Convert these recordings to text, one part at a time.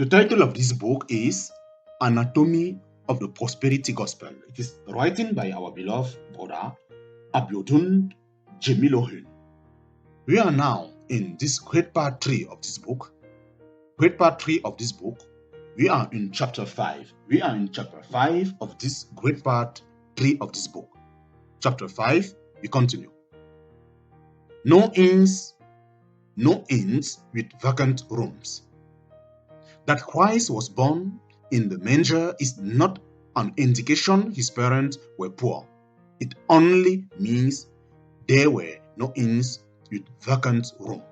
The title of this book is Anatomy of the Prosperity Gospel. It is written by our beloved brother Abiodun Jemilohun. We are now in this great part 3 of this book. Great part 3 of this book. We are in chapter 5. We are in chapter 5 of this great part 3 of this book. Chapter 5, we continue. No inns with vacant rooms. That Christ was born in the manger is not an indication his parents were poor. It only means there were no inns with vacant room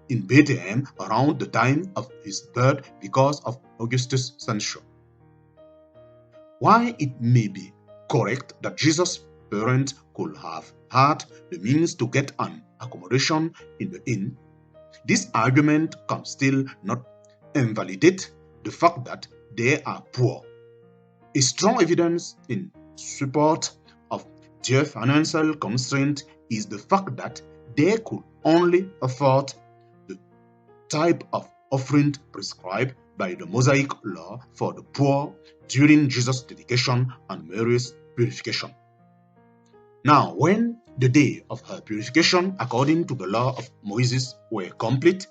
in Bethlehem around the time of his birth because of Augustus' censure. While it may be correct that Jesus' parents could have had the means to get an accommodation in the inn, this argument can still not invalidate the fact that they are poor. A strong evidence in support of their financial constraint is the fact that they could only afford the type of offering prescribed by the Mosaic law for the poor during Jesus' dedication and Mary's purification. Now, when the day of her purification according to the law of Moses were complete,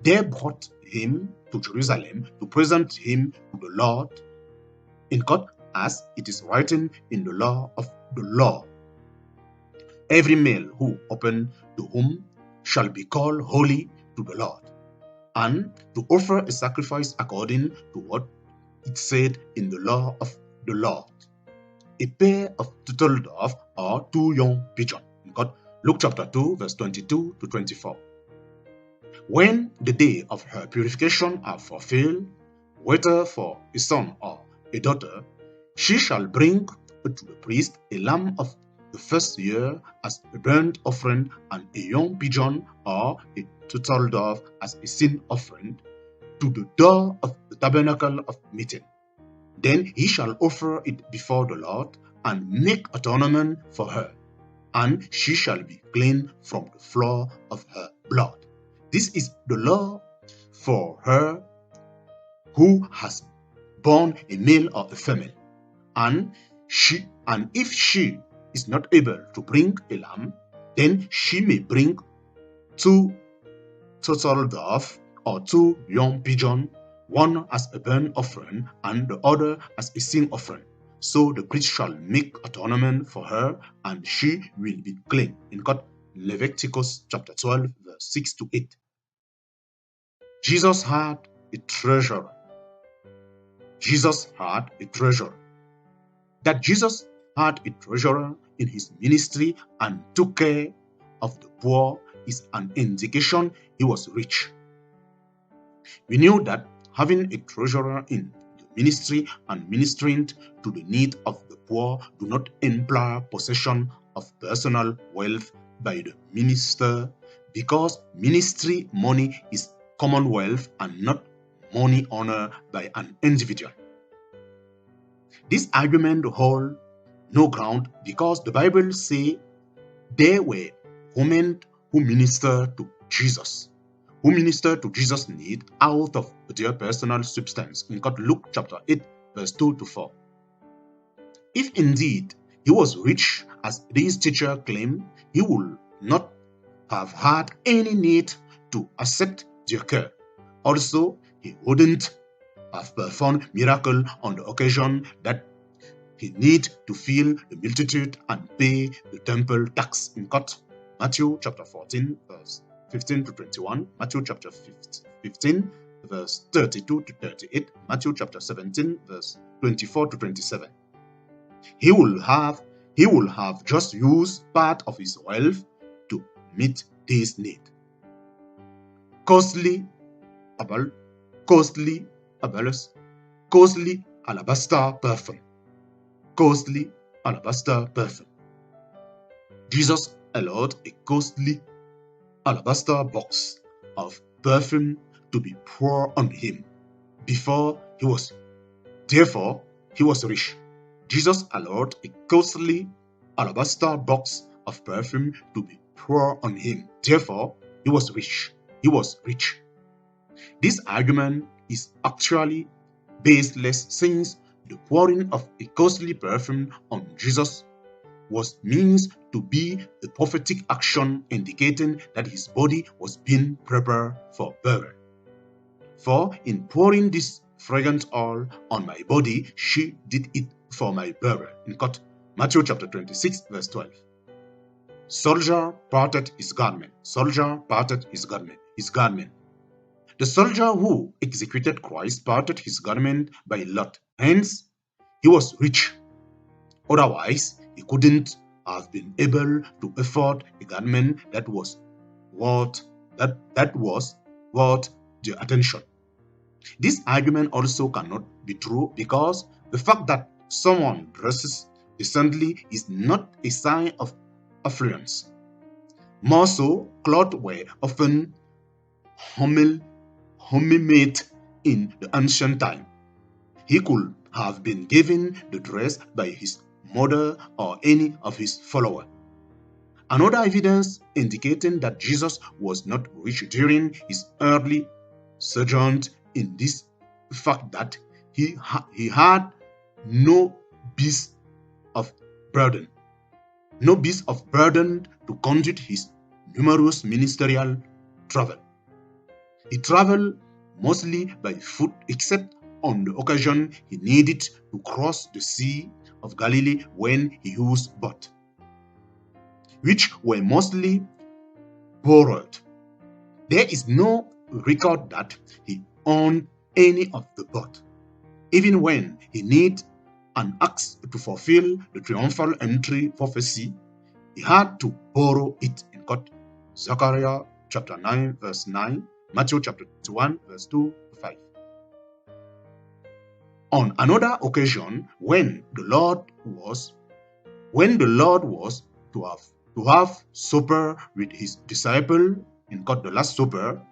they brought him to Jerusalem to present him to the Lord in court, as it is written in the law of the law. Every male who opened the womb shall be called holy to the Lord, and to offer a sacrifice according to what it said in the law of the Lord. A pair of turtle dove or 2 young pigeons. In God, Luke chapter 2, verse 22 to 24. When the day of her purification are fulfilled, whether for a son or a daughter, she shall bring to the priest a lamb of the first year as a burnt offering, and a young pigeon or a turtle dove as a sin offering to the door of the tabernacle of meeting. Then he shall offer it before the Lord and make atonement for her, and she shall be clean from the flow of her blood. This is the law for her who has born a male or a female, and if she is not able to bring a lamb, then she may bring 2 turtle dove or 2 young pigeons, one as a burnt offering and the other as a sin offering. So the priest shall make atonement for her, and she will be clean. In God, Leviticus chapter 12, verse 6 to 8. Jesus had a treasurer. Jesus had a treasurer. That Jesus had a treasurer in his ministry and took care of the poor is an indication he was rich. We knew that having a treasurer in the ministry and ministering to the need of the poor do not imply possession of personal wealth by the minister, because ministry money is commonwealth and not money honored by an individual. This argument holds no ground because the Bible says there were women who ministered to Jesus, who ministered to Jesus' need out of their personal substance. In God, Luke chapter 8, verse 2 to 4. If indeed he was rich, as these teachers claim, he would not have had any need to accept their care. Also, he wouldn't have performed miracle on the occasion that he need to feed the multitude and pay the temple tax. In God, Matthew chapter 14, verse 15 to 21, Matthew chapter 15, verse 32 to 38, Matthew chapter 17, verse 24 to 27. He will have just used part of his wealth to meet this need. Costly alabaster perfume. Costly alabaster perfume. Jesus allowed a costly alabaster box of perfume to be poured on him before he was. Therefore, he was rich. Jesus allowed a costly alabaster box of perfume to be poured on him. Therefore, he was rich. He was rich. This argument is actually baseless, since the pouring of a costly perfume on Jesus was means to be a prophetic action indicating that his body was being prepared for burial. For in pouring this fragrant oil on my body, she did it for my burial. In Matthew chapter 26, verse 12. Soldier parted his garment. Soldier parted his garment. The soldier who executed Christ parted his garment by lot. Hence, he was rich. Otherwise, he couldn't have been able to afford a garment that was worth the attention. This argument also cannot be true, because the fact that someone dresses decently is not a sign of affluence. More so, clothes were often homemade in the ancient time. He could have been given the dress by his mother or any of his followers. Another evidence indicating that Jesus was not rich during his early sojourn in this fact that he had no beast of burden to conduct his numerous ministerial travel. He traveled mostly by foot, except on the occasion he needed to cross the Sea of Galilee when he used boats, which were mostly borrowed. There is no record that he owned any of the boats. Even when he needed an axe to fulfill the triumphal entry prophecy, he had to borrow it in Zechariah chapter 9, verse 9, Matthew chapter 21, verse 2 to 5. On another occasion, when the Lord was to have supper with his disciple in the Last Supper,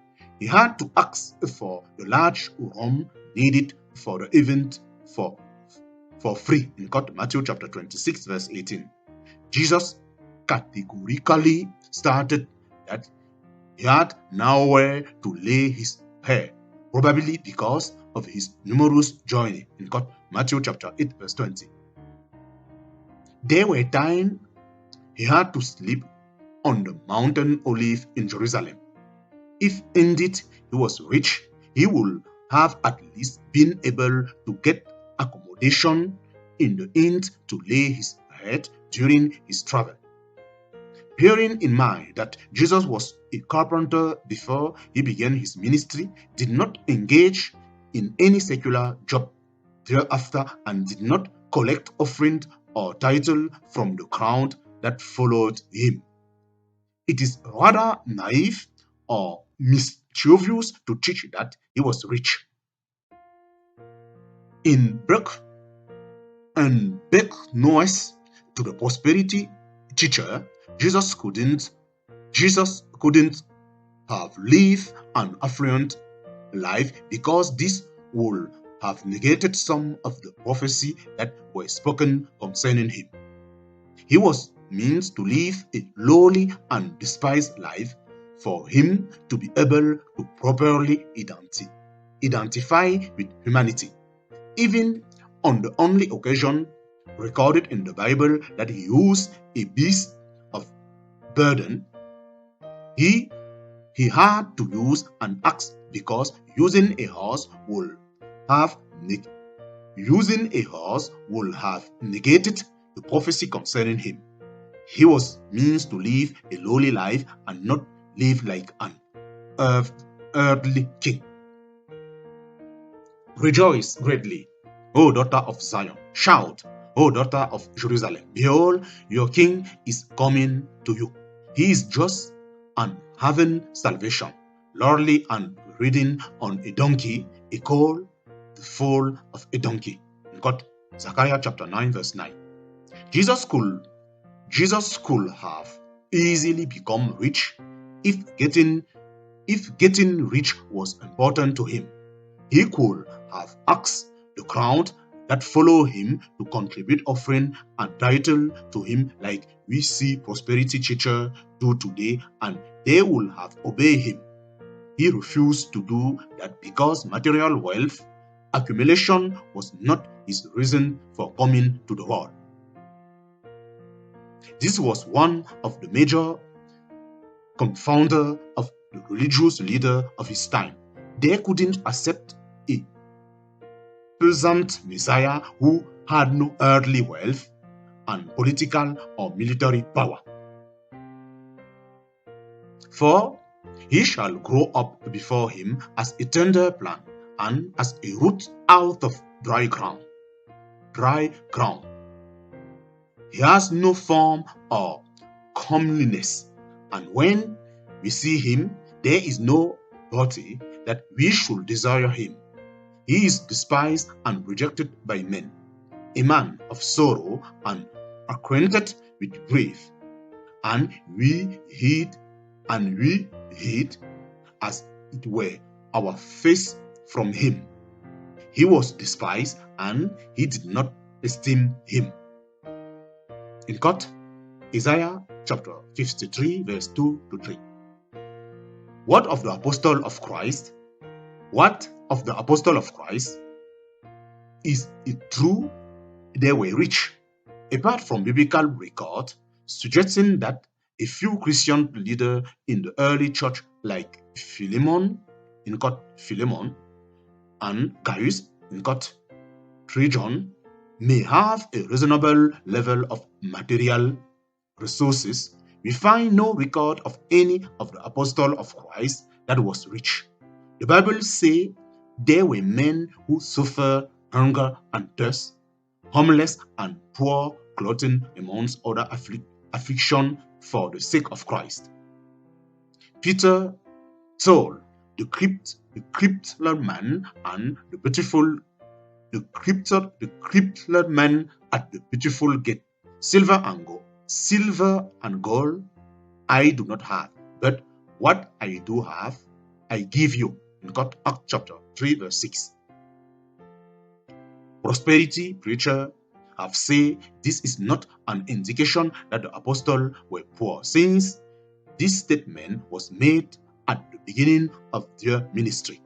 he had to ask for the large room needed for the event for free in Matthew chapter 26, verse 18. Jesus categorically stated that he had nowhere to lay his head, probably because of his numerous journey in Matthew chapter 8, verse 20. There were times he had to sleep on the mountain Olive in Jerusalem. If indeed he was rich, he would have at least been able to get accommodation in the inn to lay his head during his travel. Bearing in mind that Jesus was a carpenter before he began his ministry, did not engage in any secular job thereafter, and did not collect offering or title from the crowd that followed him, it is rather naive or mischievous to teach that he was rich. In Breck noise to the prosperity teacher, Jesus couldn't have lived an affluent life, because this would have negated some of the prophecy that were spoken concerning him. He was meant to live a lowly and despised life for him to be able to properly identify with humanity. Even on the only occasion recorded in the Bible that he used a beast of burden, he had to use an axe, because using a horse would have negated the prophecy concerning him. He was meant to live a lowly life and not live like an earthly king. Rejoice greatly, O daughter of Zion. Shout, O daughter of Jerusalem. Behold, your king is coming to you. He is just and having salvation, lordly and riding on a donkey, a colt, the foal of a donkey. Zechariah chapter 9, verse 9. Jesus could have easily become rich if getting rich was important to him. He could have asked the crowd that follow him to contribute offering and title to him, like we see prosperity teachers do today, and they will have obeyed him. he refused to do that because material wealth accumulation was not his reason for coming to the world. This was one of the major confounder of the religious leader of his time. They couldn't accept a peasant Messiah who had no earthly wealth and political or military power. For he shall grow up before him as a tender plant and as a root out of dry ground. Dry ground. He has no form or comeliness, and when we see him, there is no beauty that we should desire him. He is despised and rejected by men, a man of sorrow and acquainted with grief, and we hid as it were our face from him. He was despised, and he did not esteem him. In court, Isaiah chapter 53 verse 2 to 3. What of the apostle of Christ? What of the apostle of Christ? Is it true they were rich? Apart from biblical record suggesting that a few Christian leaders in the early church like Philemon, in court Philemon, and Gaius, in court Trajan, may have a reasonable level of material resources, we find no record of any of the apostles of Christ that was rich. The Bible says there were men who suffered hunger and thirst, homeless and poor clothing, amongst other affliction for the sake of Christ. Peter told the crippled man and the crippled man at the beautiful gate, silver and gold I do not have, but what I do have I give you. In Acts chapter 3 verse 6. Prosperity preacher have said this is not an indication that the apostles were poor, since this statement was made at the beginning of their ministry.